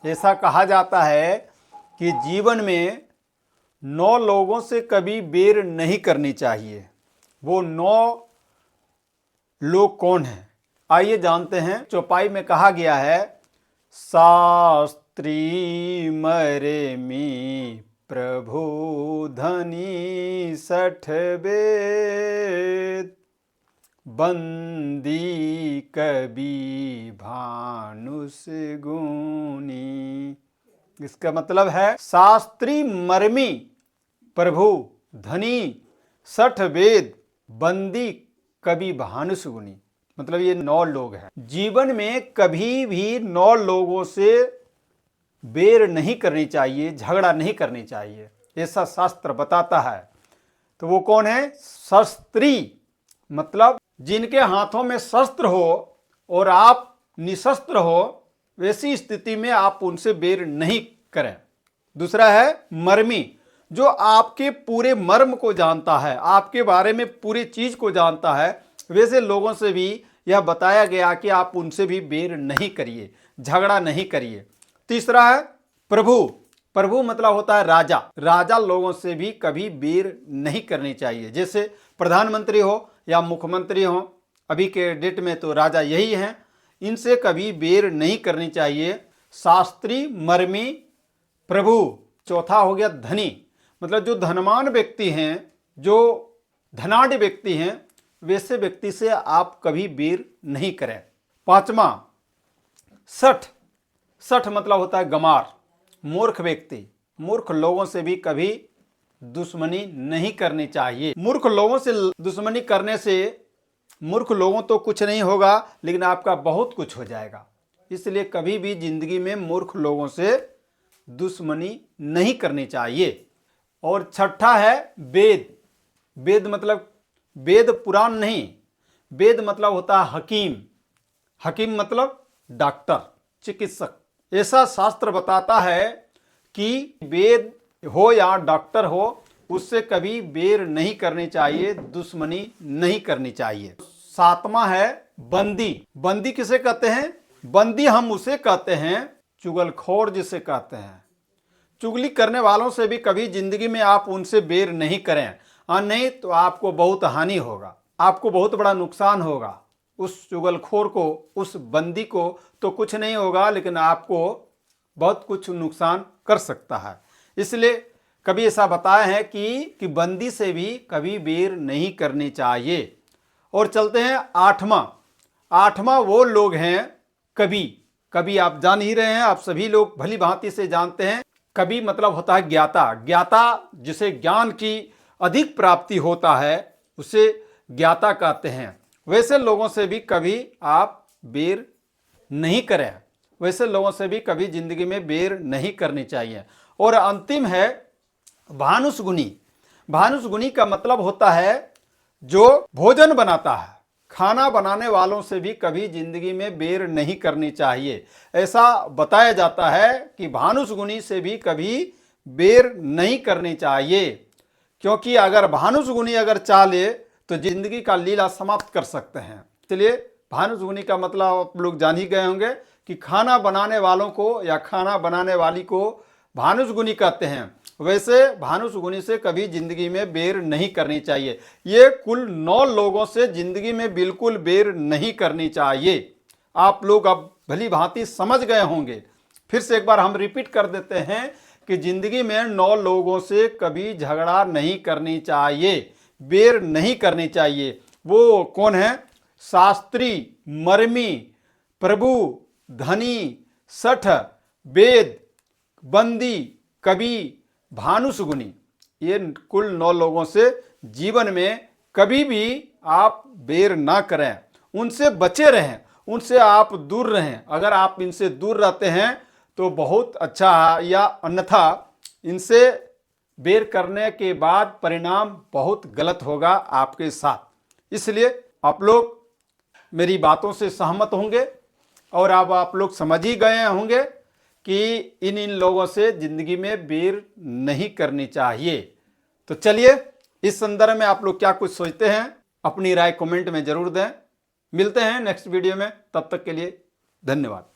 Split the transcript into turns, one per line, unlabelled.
ऐसा कहा जाता है कि जीवन में 9 लोगों से कभी बैर नहीं करनी चाहिए। वो 9 लोग कौन हैं? आइए जानते हैं। चौपाई में कहा गया है, शास्त्री मरेमी प्रभु धनी 60 वेद, बंदी कवि भानुस गुणी। इसका मतलब है, शास्त्री मर्मी प्रभु धनी 60 वेद, बंदी कवि भानुस गुणी। मतलब ये 9 लोग हैं। जीवन में कभी भी 9 लोगों से बैर नहीं करनी चाहिए, झगड़ा नहीं करनी चाहिए, ऐसा शास्त्र बताता है। तो वो कौन है? शस्त्री, मतलब जिनके हाथों में शस्त्र हो और आप निशस्त्र हो, वैसी स्थिति में आप उनसे बैर नहीं करें। दूसरा है मर्मी, जो आपके पूरे मर्म को जानता है, आपके बारे में पूरी चीज को जानता है, वैसे लोगों से भी यह बताया गया कि आप उनसे भी बैर नहीं करिए, झगड़ा नहीं करिए। तीसरा है प्रभु। प्रभु मतलब होता है राजा। राजा लोगों से भी कभी बैर नहीं करनी चाहिए। जैसे प्रधानमंत्री हो या मुख्यमंत्री हो, अभी के डेट में तो राजा यही हैं, इनसे कभी बैर नहीं करनी चाहिए। शास्त्री मर्मी प्रभु। चौथा हो गया धनी, मतलब जो धनवान व्यक्ति हैं, जो धनाढ़ व्यक्ति हैं, वैसे व्यक्ति से आप कभी बैर नहीं करें। पांचवा 60 मतलब होता है गमार, मूर्ख व्यक्ति। मूर्ख लोगों से भी कभी दुश्मनी नहीं करनी चाहिए। मूर्ख लोगों से दुश्मनी करने से मूर्ख लोगों तो कुछ नहीं होगा, लेकिन आपका बहुत कुछ हो जाएगा। इसलिए कभी भी जिंदगी में मूर्ख लोगों से दुश्मनी नहीं करनी चाहिए। और छठा है वेद। वेद मतलब वेद पुराण नहीं, वेद मतलब होता है हकीम। हकीम मतलब डॉक्टर, चिकित्सक। ऐसा शास्त्र बताता है कि वेद हो या डॉक्टर हो, उससे कभी बैर नहीं करनी चाहिए, दुश्मनी नहीं करनी चाहिए। सातवां है बंदी। बंदी किसे कहते हैं? बंदी हम उसे कहते हैं चुगलखोर जिसे कहते हैं। चुगली करने वालों से भी कभी जिंदगी में आप उनसे बैर नहीं करें, नहीं तो आपको बहुत हानि होगा, आपको बहुत बड़ा नुकसान होगा। उस चुगलखोर को, उस बंदी को तो कुछ नहीं होगा, लेकिन आपको बहुत कुछ नुकसान कर सकता है। इसलिए कभी ऐसा बताया है कि बंदी से भी कभी बैर नहीं करनी चाहिए। और चलते हैं आठवां वो लोग हैं कवि। कवि आप जान ही रहे हैं, आप सभी लोग भली भांति से जानते हैं। कवि मतलब होता है ज्ञाता। ज्ञाता जिसे ज्ञान की अधिक प्राप्ति होता है, उसे ज्ञाता कहते हैं। वैसे लोगों से भी कभी आप बैर नहीं करें, वैसे लोगों से भी कभी जिंदगी में बैर नहीं करनी चाहिए। और अंतिम है भानुस गुणी। भानुस गुणी का मतलब होता है जो भोजन बनाता है। खाना बनाने वालों से भी कभी जिंदगी में बैर नहीं करनी चाहिए। ऐसा बताया जाता है कि भानुस गुणी से भी कभी बैर नहीं करनी चाहिए, क्योंकि अगर भानुस गुणी अगर चाले तो जिंदगी का लीला समाप्त कर सकते हैं। इसलिए भानुस गुणी का मतलब आप लोग जान ही गए होंगे कि खाना बनाने वालों को या खाना बनाने वाली को भानुस गुणी कहते हैं। वैसे भानुस गुणी से कभी जिंदगी में बैर नहीं करनी चाहिए। ये कुल 9 लोगों से जिंदगी में बिल्कुल बैर नहीं करनी चाहिए। आप लोग अब भली भांति समझ गए होंगे। फिर से एक बार हम रिपीट कर देते हैं कि जिंदगी में 9 लोगों से कभी झगड़ा नहीं करनी चाहिए, बैर नहीं करनी चाहिए। वो कौन है? शास्त्री मर्मी प्रभु धनी 60 वेद बंदी कवि भानुस गुणी। ये कुल 9 लोगों से जीवन में कभी भी आप बैर ना करें, उनसे बचे रहें, उनसे आप दूर रहें। अगर आप इनसे दूर रहते हैं तो बहुत अच्छा है, या अन्यथा इनसे बैर करने के बाद परिणाम बहुत गलत होगा आपके साथ। इसलिए आप लोग मेरी बातों से सहमत होंगे और अब आप लोग समझ ही गए होंगे कि इन लोगों से जिंदगी में बैर नहीं करनी चाहिए। तो चलिए, इस संदर्भ में आप लोग क्या कुछ सोचते हैं, अपनी राय कमेंट में जरूर दें। मिलते हैं नेक्स्ट वीडियो में, तब तक के लिए धन्यवाद।